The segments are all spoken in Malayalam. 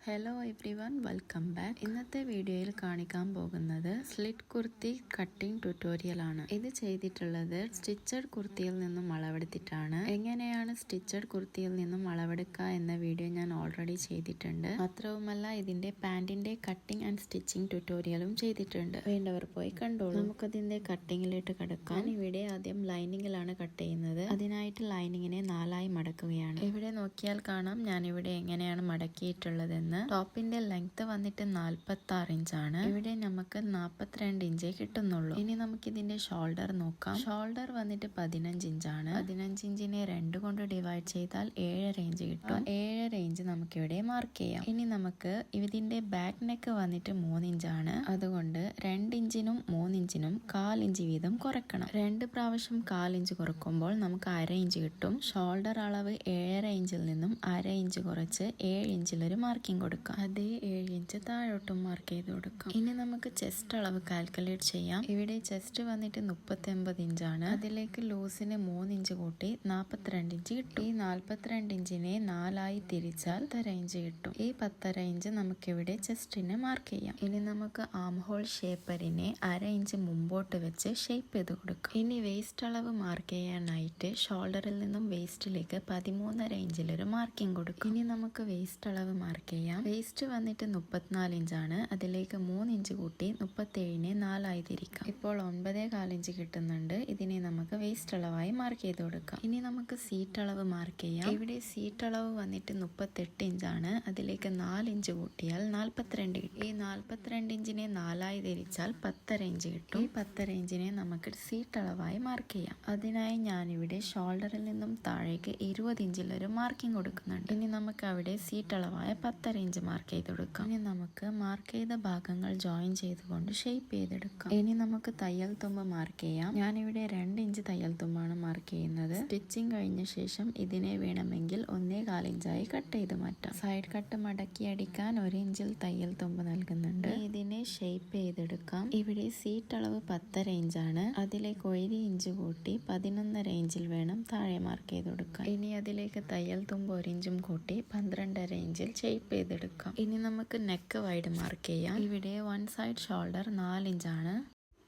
Hello every one, welcome back. ഇന്നത്തെ വീഡിയോയിൽ കാണിക്കാൻ പോകുന്നത് സ്ലിറ്റ് കുർത്തി കട്ടിംഗ് ട്യൂട്ടോറിയൽ ആണ്. ഇത് ചെയ്തിട്ടുള്ളത് സ്റ്റിച്ചഡ് കുർത്തിയിൽ നിന്നും അളവെടുത്തിട്ടാണ്. എങ്ങനെയാണ് സ്റ്റിച്ചഡ് കുർത്തിയിൽ നിന്നും അളവെടുക്കുക എന്ന വീഡിയോ ഞാൻ ഓൾറെഡി ചെയ്തിട്ടുണ്ട്. മാത്രവുമല്ല ഇതിന്റെ പാന്റിന്റെ കട്ടിംഗ് ആൻഡ് സ്റ്റിച്ചിങ് ട്യൂട്ടോറിയലും ചെയ്തിട്ടുണ്ട്. വേണ്ടവർ പോയി കണ്ടോളൂ. നമുക്കതിന്റെ കട്ടിങ്ങിലേക്ക് കടക്കാം. ഇവിടെ ആദ്യം ലൈനിങ്ങിലാണ് കട്ട് ചെയ്യുന്നത്. അതിനായിട്ട് ലൈനിങ്ങിനെ 4 ആയി മടക്കുകയാണ്. ഇവിടെ നോക്കിയാൽ കാണാം ഞാൻ ഇവിടെ എങ്ങനെയാണ് മടക്കിയിട്ടുള്ളതെന്ന്. ടോപ്പിന്റെ ലെങ്ത് വന്നിട്ട് 46 ഇഞ്ചാണ്. ഇവിടെ നമുക്ക് 42 ഇഞ്ചേ കിട്ടുന്നുള്ളൂ. ഇനി നമുക്ക് ഇതിന്റെ ഷോൾഡർ നോക്കാം. ഷോൾഡർ വന്നിട്ട് 15 ഇഞ്ചാണ്. 15 ഇഞ്ചിനെ 2 കൊണ്ട് ഡിവൈഡ് ചെയ്താൽ 7 ഇഞ്ച് കിട്ടും. 7 ഇഞ്ച് നമുക്ക് ഇവിടെ മാർക്ക് ചെയ്യാം. ഇനി നമുക്ക് ഇതിന്റെ ബാക്ക് നെക്ക് വന്നിട്ട് 3 ഇഞ്ചാണ്. അതുകൊണ്ട് 2 ഇഞ്ചിനും 3 ഇഞ്ചിനും 1/4 ഇഞ്ച് വീതം കുറക്കണം. 2 പ്രാവശ്യം 1/4 ഇഞ്ച് കുറക്കുമ്പോൾ നമുക്ക് 1/2 ഇഞ്ച് കിട്ടും. ഷോൾഡർ അളവ് 7 ഇഞ്ചിൽ നിന്നും 1/2 ഇഞ്ച് കുറച്ച് 7 ഇഞ്ചിലൊരു മാർക്കിംഗ് കൊടുക്കാം. അതേ 7 ഇഞ്ച് താഴോട്ടും മാർക്ക് ചെയ്ത് കൊടുക്കാം. ഇനി നമുക്ക് ചെസ്റ്റ് അളവ് കാൽക്കുലേറ്റ് ചെയ്യാം. ഇവിടെ ചെസ്റ്റ് വന്നിട്ട് 39 ഇഞ്ചാണ്. അതിലേക്ക് ലൂസിന് 3 ഇഞ്ച് കൂട്ടി 42 ഇഞ്ച് കിട്ടും. ഈ 42 ഇഞ്ചിനെ 4 ആയി തിരിച്ചാൽ 10 ഇഞ്ച് കിട്ടും. ഈ 10 ഇഞ്ച് നമുക്ക് ഇവിടെ ചെസ്റ്റിന് മാർക്ക് ചെയ്യാം. ഇനി നമുക്ക് ആം ഹോൾ ഷേപ്പറിനെ 1/2 ഇഞ്ച് മുമ്പോട്ട് വെച്ച് ഷേപ്പ് ചെയ്ത് കൊടുക്കാം. ഇനി വേസ്റ്റ് അളവ് മാർക്ക് ചെയ്യാനായിട്ട് ഷോൾഡറിൽ നിന്നും വേസ്റ്റിലേക്ക് 13.5 ഇഞ്ചിലൊരു മാർക്കിംഗ് കൊടുക്കും. ഇനി നമുക്ക് വേസ്റ്റ് അളവ് മാർക്ക് ചെയ്യാം. വേസ്റ്റ് വന്നിട്ട് 34 ഇഞ്ചാണ്. അതിലേക്ക് 3 ഇഞ്ച് കൂട്ടി 37നെ 4 ആയി തിരിക്കാം. ഇപ്പോൾ 9.25 ഇഞ്ച് കിട്ടുന്നുണ്ട്. ഇതിനെ നമുക്ക് വേസ്റ്റ് അളവായി മാർക്ക് ചെയ്ത് കൊടുക്കാം. ഇനി നമുക്ക് സീറ്റ് അളവ് മാർക്ക് ചെയ്യാം. ഇവിടെ സീറ്റ് അളവ് വന്നിട്ട് 38 ഇഞ്ചാണ്. അതിലേക്ക് 4 ഇഞ്ച് കൂട്ടിയാൽ 42 കിട്ടും. ഈ 42 ഇഞ്ചിനെ 4 ആയി തിരിച്ചാൽ 10.5 ഇഞ്ച് കിട്ടും. ഈ 10.5 ഇഞ്ചിനെ നമുക്ക് സീറ്റ് അളവായി മാർക്ക് ചെയ്യാം. അതിനായി ഞാനിവിടെ ഷോൾഡറിൽ നിന്നും താഴേക്ക് 20 ഇഞ്ചിലൊരു മാർക്കിംഗ് കൊടുക്കുന്നുണ്ട്. ഇനി നമുക്ക് അവിടെ സീറ്റ് അളവായ 10.5 ഇഞ്ച് മാർക്ക് ചെയ്ത് കൊടുക്കാം. ഇനി നമുക്ക് മാർക്ക് ചെയ്ത ഭാഗങ്ങൾ ജോയിൻ ചെയ്തുകൊണ്ട് ഷേപ്പ് ചെയ്തെടുക്കാം. ഇനി നമുക്ക് തയ്യൽ തുമ്പ് മാർക്ക് ചെയ്യാം. ഞാനിവിടെ 2 ഇഞ്ച് തയ്യൽ തുമ്പാണ് മാർക്ക് ചെയ്യുന്നത്. സ്റ്റിച്ചിങ് കഴിഞ്ഞ ശേഷം ഇതിനെ വേണമെങ്കിൽ 1.25 ഇഞ്ചായി കട്ട് ചെയ്ത് മാറ്റാം. സൈഡ് കട്ട് മടക്കി അടിക്കാൻ 1 ഇഞ്ചിൽ തയ്യൽ തുമ്പ് നൽകുന്നുണ്ട്. ഇതിനെ ഷേപ്പ് ചെയ്തെടുക്കാം. ഇവിടെ സീറ്റ് അളവ് 10.5 ഇഞ്ചാണ്. അതിലേക്ക് 1 ഇഞ്ച് കൂട്ടി 11.5 ഇഞ്ചിൽ വേണം താഴെ മാർക്ക് ചെയ്ത് കൊടുക്കാം. ഇനി അതിലേക്ക് തയ്യൽ തുമ്പ് 1 ഇഞ്ചും കൂട്ടി 12.5 ഇഞ്ചിൽ ഷേപ്പ് ചെയ്തെടുക്കാം. ഇനി നമുക്ക് നെക്ക് വൈഡ് മാർക്ക് ചെയ്യാം. ഇവിടെ 1 സൈഡ് ഷോൾഡർ 4 ഇഞ്ചാണ്.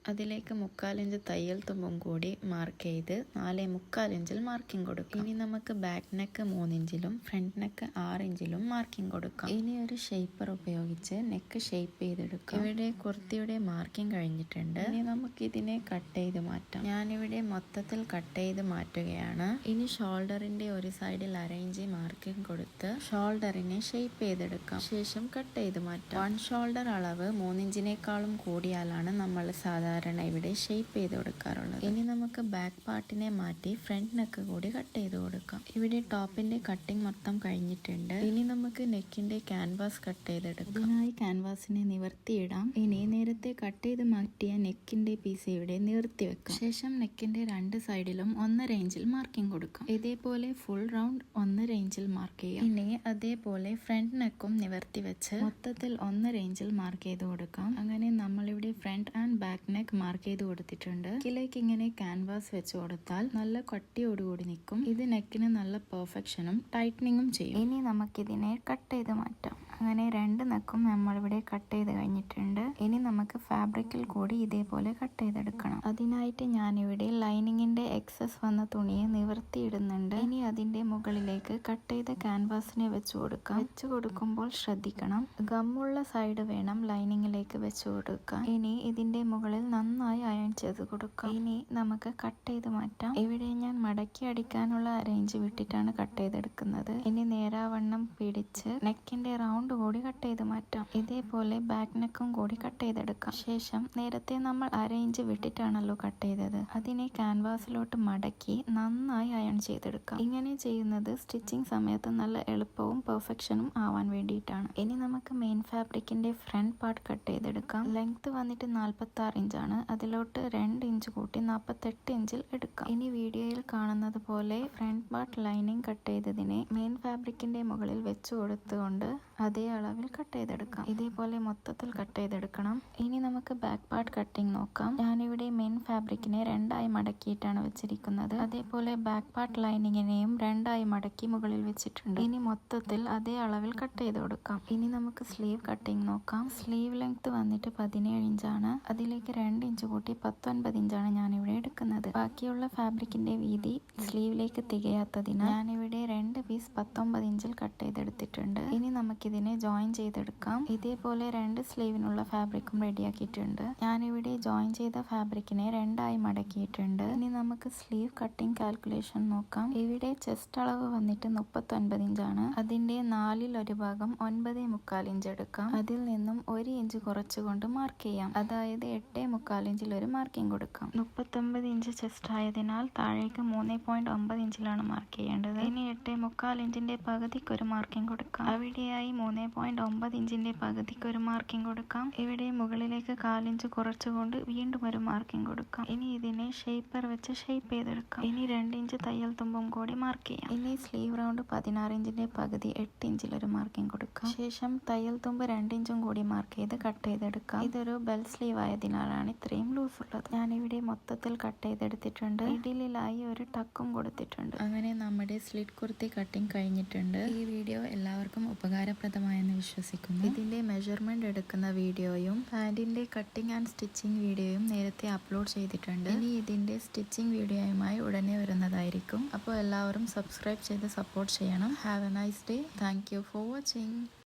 അതിലേക്ക് 3/4 ഇഞ്ച് തയ്യൽ തുമ്പും കൂടി മാർക്ക് ചെയ്ത് 4.25 ഇഞ്ചിൽ മാർക്കിംഗ് കൊടുക്കാം. ഇനി നമുക്ക് ബാക്ക് നെക്ക് 3 ഇഞ്ചിലും ഫ്രണ്ട് നെക്ക് 6 ഇഞ്ചിലും മാർക്കിംഗ് കൊടുക്കാം. ഇനി ഒരു ഷേപ്പർ ഉപയോഗിച്ച് നെക്ക് ഷേപ്പ് ചെയ്തെടുക്കാം. ഇവിടെ കുർത്തിയുടെ മാർക്കിംഗ് കഴിഞ്ഞിട്ടുണ്ട്. ഇനി നമുക്ക് ഇതിനെ കട്ട് ചെയ്ത് മാറ്റാം. ഞാനിവിടെ മൊത്തത്തിൽ കട്ട് ചെയ്ത് മാറ്റുകയാണ്. ഇനി ഷോൾഡറിന്റെ ഒരു സൈഡിൽ 1/2 ഇഞ്ച് മാർക്കിംഗ് കൊടുത്ത് ഷോൾഡറിനെ ഷേപ്പ് ചെയ്തെടുക്കാം. ശേഷം കട്ട് ചെയ്ത് മാറ്റാം. 1 ഷോൾഡർ അളവ് 3 ഇഞ്ചിനേക്കാളും കൂടിയാലാണ് നമ്മൾ സാധാരണ ഇവിടെ ഷേപ്പ് ചെയ്ത് കൊടുക്കാറുള്ളത്. ഇനി നമുക്ക് ബാക്ക് പാർട്ടിനെ മാറ്റി ഫ്രണ്ട് നെക്ക് കൂടി കട്ട് ചെയ്ത് കൊടുക്കാം. ഇവിടെ ടോപ്പിന്റെ കട്ടിംഗ് മൊത്തം കഴിഞ്ഞിട്ടുണ്ട്. ഇനി നമുക്ക് നെക്കിന്റെ ക്യാൻവാസ് കട്ട് ചെയ്തെടുക്കാം. ഇതിനായി ക്യാൻവാസിനെ നിവർത്തിയിടാം. ഇനി നേരത്തെ കട്ട് ചെയ്ത് മാറ്റിയ നെക്കിന്റെ പീസ് ഇവിടെ നിവർത്തി വെക്കാം. ശേഷം നെക്കിന്റെ 2 സൈഡിലും 1.5 ഇഞ്ചിൽ മാർക്കിംഗ് കൊടുക്കാം. ഇതേപോലെ ഫുൾ റൗണ്ട് 1.5 ഇഞ്ചിൽ മാർക്ക് ചെയ്യാം. ഇനി അതേപോലെ ഫ്രണ്ട് നെക്കും നിവർത്തി വെച്ച് മൊത്തത്തിൽ 1.5 ഇഞ്ചിൽ മാർക്ക് ചെയ്ത് കൊടുക്കാം. അങ്ങനെ നമ്മളിവിടെ front and back neck mark ചെയ്ത് കൊടുത്തിട്ടുണ്ട്. നെക്കിലേക്ക് ഇങ്ങനെ ക്യാൻവാസ് വെച്ച് കൊടുത്താൽ നല്ല കട്ടിയോടുകൂടി നിൽക്കും. ഇത് നെക്കിന് നല്ല പെർഫെക്ഷനും ടൈറ്റനിങ്ങും ചെയ്യും. ഇനി നമുക്കിതിനെ കട്ട് ചെയ്ത് മാറ്റാം. അങ്ങനെ 2 നെക്കും നമ്മളിവിടെ കട്ട് ചെയ്ത് കഴിഞ്ഞിട്ടുണ്ട്. ഇനി നമുക്ക് ഫാബ്രിക്കിൽ കൂടി ഇതേപോലെ കട്ട് ചെയ്തെടുക്കണം. അതിനായിട്ട് ഞാനിവിടെ ലൈനിങ്ങിന്റെ എക്സസ് വന്ന തുണിയെ നിവർത്തിയിടുന്നുണ്ട്. ഇനി അതിന്റെ മുകളിലേക്ക് കട്ട് ചെയ്ത ക്യാൻവാസിനെ വെച്ച് കൊടുക്കാം. വെച്ച് കൊടുക്കുമ്പോൾ ശ്രദ്ധിക്കണം, ഗമ്മുള്ള സൈഡ് വേണം ലൈനിങ്ങിലേക്ക് വെച്ച് കൊടുക്കാൻ. ഇനി ഇതിന്റെ മുകളിൽ നന്നായി അയൺ ചെയ്ത് കൊടുക്കാം. ഇനി നമുക്ക് കട്ട് ചെയ്ത് മാറ്റാം. ഇവിടെ ഞാൻ മടക്കി അടിക്കാനുള്ള 1/2 ഇഞ്ച് വിട്ടിട്ടാണ് കട്ട് ചെയ്തെടുക്കുന്നത്. ഇനി നേരാവണ്ണം പിടിച്ച് നെക്കിന്റെ റൗണ്ട് കൂടി കട്ട് ചെയ്ത് മാറ്റാം. ഇതേപോലെ ബാക്ക് നെക്കും കൂടി കട്ട് ചെയ്തെടുക്കാം. ശേഷം നേരത്തെ നമ്മൾ 1/2 ഇഞ്ച് വിട്ടിട്ടാണല്ലോ കട്ട് ചെയ്തത്, അതിനെ ക്യാൻവാസിലോട്ട് മടക്കി നന്നായി അയൺ ചെയ്തെടുക്കാം. ഇങ്ങനെ ചെയ്യുന്നത് സ്റ്റിച്ചിങ് സമയത്ത് നല്ല എളുപ്പവും പെർഫെക്ഷനും ആവാൻ വേണ്ടിയിട്ടാണ്. ഇനി നമുക്ക് മെയിൻ ഫാബ്രിക്കിന്റെ ഫ്രണ്ട് പാർട്ട് കട്ട് ചെയ്തെടുക്കാം. ലെങ്ത് വന്നിട്ട് 46 ഇഞ്ചാണ്. അതിലോട്ട് 2 ഇഞ്ച് കൂട്ടി 48 ഇഞ്ചിൽ എടുക്കാം. ഇനി വീഡിയോയിൽ കാണുന്നത് പോലെ ഫ്രണ്ട് പാർട്ട് ലൈനിങ് കട്ട് ചെയ്തതിനെ മെയിൻ ഫാബ്രിക്കിന്റെ മുകളിൽ വെച്ച് കൊടുത്തുകൊണ്ട് അതേ അളവിൽ കട്ട് ചെയ്തെടുക്കാം. ഇതേപോലെ മൊത്തത്തിൽ കട്ട് ചെയ്തെടുക്കണം. ഇനി നമുക്ക് ബാക്ക് പാർട്ട് കട്ടിങ് നോക്കാം. ഞാനിവിടെ മെയിൻ ഫാബ്രിക്കിനെ 2ആയി മടക്കിയിട്ടാണ് വെച്ചിരിക്കുന്നത്. അതേപോലെ ബാക്ക് പാർട്ട് ലൈനിങ്ങിനെയും 2ആയി മടക്കി മുകളിൽ വെച്ചിട്ടുണ്ട്. ഇനി മൊത്തത്തിൽ അതേ അളവിൽ കട്ട് ചെയ്ത് കൊടുക്കാം. ഇനി നമുക്ക് സ്ലീവ് കട്ടിങ് നോക്കാം. സ്ലീവ് ലെങ്ത് വന്നിട്ട് 17 ഇഞ്ചാണ്. അതിലേക്ക് 2 ഇഞ്ച് കൂട്ടി 19 ഇഞ്ചാണ് ഞാനിവിടെ എടുക്കുന്നത്. ബാക്കിയുള്ള ഫാബ്രിക്കിന്റെ വീതി സ്ലീവിലേക്ക് തികയാത്തതിനാൽ ഞാനിവിടെ 2 പീസ് 19 ഇഞ്ചിൽ കട്ട് ചെയ്തെടുത്തിട്ടുണ്ട്. ഇനി നമുക്കിതിനെ ജോയിൻ ചെയ്തെടുക്കാം. ഇതേപോലെ 2 സ്ലീവിനുള്ള ഫാബ്രിക്കും റെഡിയാക്കിയിട്ടുണ്ട്. ഞാനിവിടെ ജോയിൻ ചെയ്ത ഫാബ്രിക്കിനെ 2ആയി മടക്കിയിട്ടുണ്ട്. ഇനി നമുക്ക് സ്ലീവ് കട്ടിങ് കാൽക്കുലേഷൻ നോക്കാം. ഇവിടെ ചെസ്റ്റ് അളവ് വന്നിട്ട് 39 ഇഞ്ചാണ്. അതിന്റെ 1/4 ഭാഗം 9.25 ഇഞ്ച് എടുക്കാം. അതിൽ നിന്നും 1 ഇഞ്ച് കുറച്ചുകൊണ്ട് മാർക്ക് ചെയ്യാം. അതായത് 8.25 ഇഞ്ചിൽ ഒരു മാർക്കിംഗ് കൊടുക്കാം. 39 ഇഞ്ച് ചെസ്റ്റ് ആയതിനാൽ താഴേക്ക് 3.9 ഇഞ്ചിലാണ് മാർക്ക് ചെയ്യേണ്ടത്. ഇനി 8.25 ഇഞ്ചിന്റെ പകുതിക്ക് ഒരു മാർക്കിംഗ് കൊടുക്കാം. അവിടെയായി 3.9 ഇഞ്ചിന്റെ പകുതിക്ക് ഒരു മാർക്കിംഗ് കൊടുക്കാം. ഇവിടെ മുകളിലേക്ക് 1/4 ഇഞ്ച് കുറച്ചുകൊണ്ട് വീണ്ടും ഒരു മാർക്കിംഗ് കൊടുക്കാം. ഇനി ഇതിനെ ഷേപ്പർ വെച്ച് ഷേപ്പ് ചെയ്തെടുക്കാം. ഇനി 2 ഇഞ്ച് തയ്യൽ തുമ്പും കൂടി മാർക്ക് ചെയ്യാം. ഇനി സ്ലീവ് റൗണ്ട് 16 ഇഞ്ചിന്റെ പകുതി 8 ഇഞ്ചിൽ ഒരു മാർക്കിംഗ് കൊടുക്കാം. ശേഷം തയ്യൽ തുമ്പ് 2 ഇഞ്ചും കൂടി മാർക്ക് ചെയ്ത് കട്ട് ചെയ്തെടുക്കാം. ഇതൊരു ബെൽ സ്ലീവ് ആയതിനാലാണ് ഇത്രയും ലൂസ് ഉള്ളത്. ഞാനിവിടെ മൊത്തത്തിൽ കട്ട് ചെയ്തെടുത്തിട്ടുണ്ട്. മിഡിലായി ഒരു ടക്കും കൊടുത്തിട്ടുണ്ട്. അങ്ങനെ നമ്മുടെ സ്ലിറ്റ് കുർത്തി കട്ടിങ് കഴിഞ്ഞിട്ടുണ്ട്. ഈ വീഡിയോ എല്ലാവർക്കും ഉപകാരപ്രദമായെന്ന് വിശ്വസിക്കുന്നു. ഇതിന്റെ മെഷർമെന്റ് എടുക്കുന്ന വീഡിയോയും പാന്റിന്റെ കട്ടിങ് ആൻഡ് സ്റ്റിച്ചിങ് വീഡിയോയും നേരത്തെ അപ്ലോഡ് ചെയ്തിട്ടുണ്ട്. ഇനി ഇതിന്റെ സ്റ്റിച്ചിങ് വീഡിയോയുമായി ഉടനെ വരുന്നതായിരിക്കും. അപ്പോൾ എല്ലാവരും സബ്സ്ക്രൈബ് ചെയ്ത് സപ്പോർട്ട് ചെയ്യണം. Have A nice day. Thank you for watching.